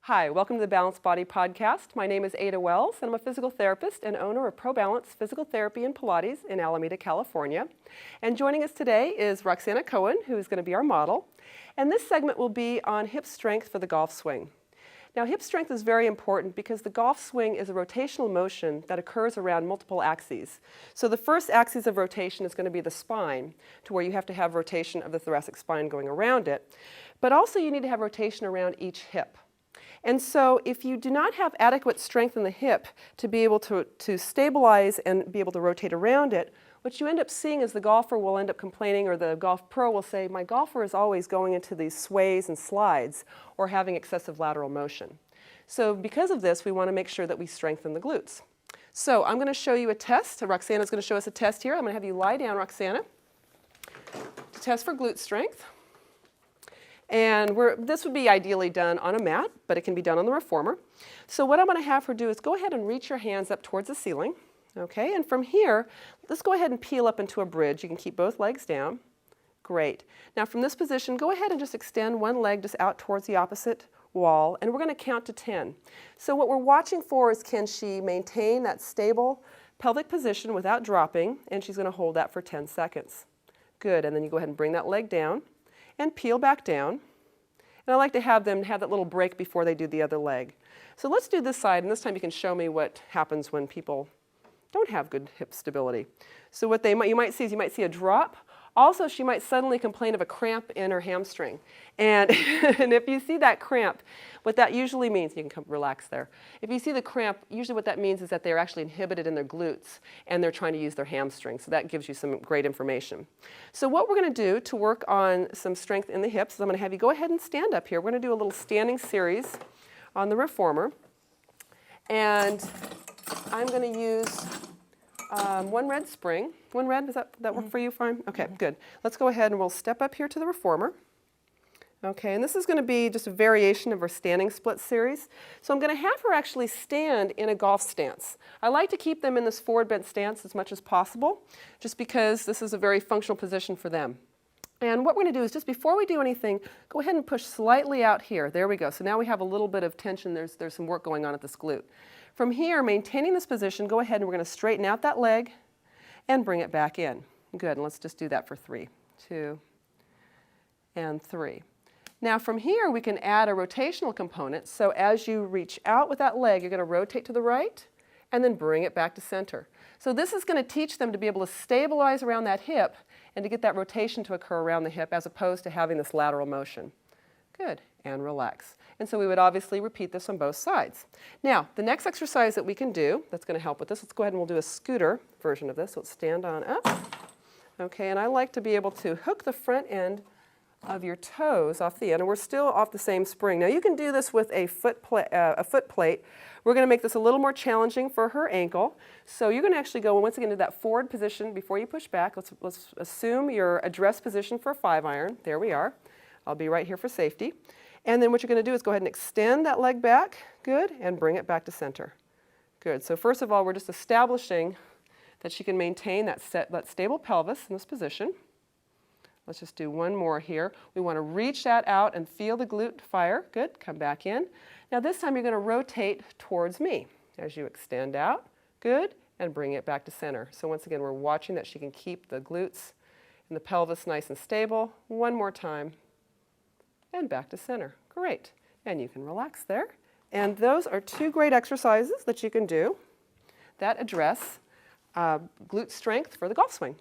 Hi, welcome to the Balanced Body Podcast. My name is Ada Wells, and I'm a physical therapist and owner of ProBalance Physical Therapy and Pilates in Alameda, California. And joining us today is Roxana Cohen, who is going to be our model. And this segment will be on hip strength for the golf swing. Now, hip strength is very important because the golf swing is a rotational motion that occurs around multiple axes. So the first axis of rotation is going to be the spine, to where you have to have rotation of the thoracic spine going around it. But also you need to have rotation around each hip. And so if you do not have adequate strength in the hip to be able to stabilize and be able to rotate around it, what you end up seeing is the golfer will end up complaining, or the golf pro will say, my golfer is always going into these sways and slides or having excessive lateral motion. So because of this, we want to make sure that we strengthen the glutes. So I'm going to show you a test. Roxana's going to show us a test here. I'm going to have you lie down, Roxana, to test for glute strength. And this would be ideally done on a mat, but it can be done on the reformer. So what I'm going to have her do is go ahead and reach your hands up towards the ceiling. Okay, and from here, let's go ahead and peel up into a bridge. You can keep both legs down. Great. Now from this position, go ahead and just extend one leg just out towards the opposite wall, and we're going to count to 10. So what we're watching for is, can she maintain that stable pelvic position without dropping, and she's going to hold that for 10 seconds. Good, and then you go ahead and bring that leg down and peel back down. And I like to have them have that little break before they do the other leg. So let's do this side, and this time you can show me what happens when people don't have good hip stability. So what you might see is, you might see a drop. Also, she might suddenly complain of a cramp in her hamstring. And, and if you see that cramp, what that usually means, you can come relax there. If you see the cramp, usually what that means is that they're actually inhibited in their glutes and they're trying to use their hamstring. So that gives you some great information. So what we're going to do to work on some strength in the hips is I'm going to have you go ahead and stand up here. We're going to do a little standing series on the reformer. And I'm going to use one red spring. One red, does that work for you fine? Okay, good. Let's go ahead and we'll step up here to the reformer. Okay, and this is going to be just a variation of our standing split series. So I'm going to have her actually stand in a golf stance. I like to keep them in this forward bent stance as much as possible, just because this is a very functional position for them. And what we're going to do is, just before we do anything, go ahead and push slightly out here. There we go. So now we have a little bit of tension. There's some work going on at this glute. From here, maintaining this position, go ahead and we're going to straighten out that leg and bring it back in. Good, and let's just do that for 3, 2, and 3. Now from here, we can add a rotational component. So as you reach out with that leg, you're going to rotate to the right and then bring it back to center. So this is going to teach them to be able to stabilize around that hip and to get that rotation to occur around the hip, as opposed to having this lateral motion. Good, and relax. And so we would obviously repeat this on both sides. Now, the next exercise that we can do that's going to help with this, let's go ahead and we'll do a scooter version of this. So let's stand on up. Okay, and I like to be able to hook the front end of your toes off the end, and we're still off the same spring. Now you can do this with a foot plate. We're going to make this a little more challenging for her ankle. So you're going to actually go once again to that forward position before you push back. Let's assume your address position for a 5-iron. There we are. I'll be right here for safety. And then what you're going to do is go ahead and extend that leg back, good, and bring it back to center. Good. So first of all, we're just establishing that she can maintain that stable pelvis in this position. Let's just do one more here. We want to reach that out and feel the glute fire. Good. Come back in. Now this time you're going to rotate towards me as you extend out. Good. And bring it back to center. So once again, we're watching that she can keep the glutes and the pelvis nice and stable. One more time. And back to center. Great. And you can relax there. And those are 2 great exercises that you can do that address glute strength for the golf swing.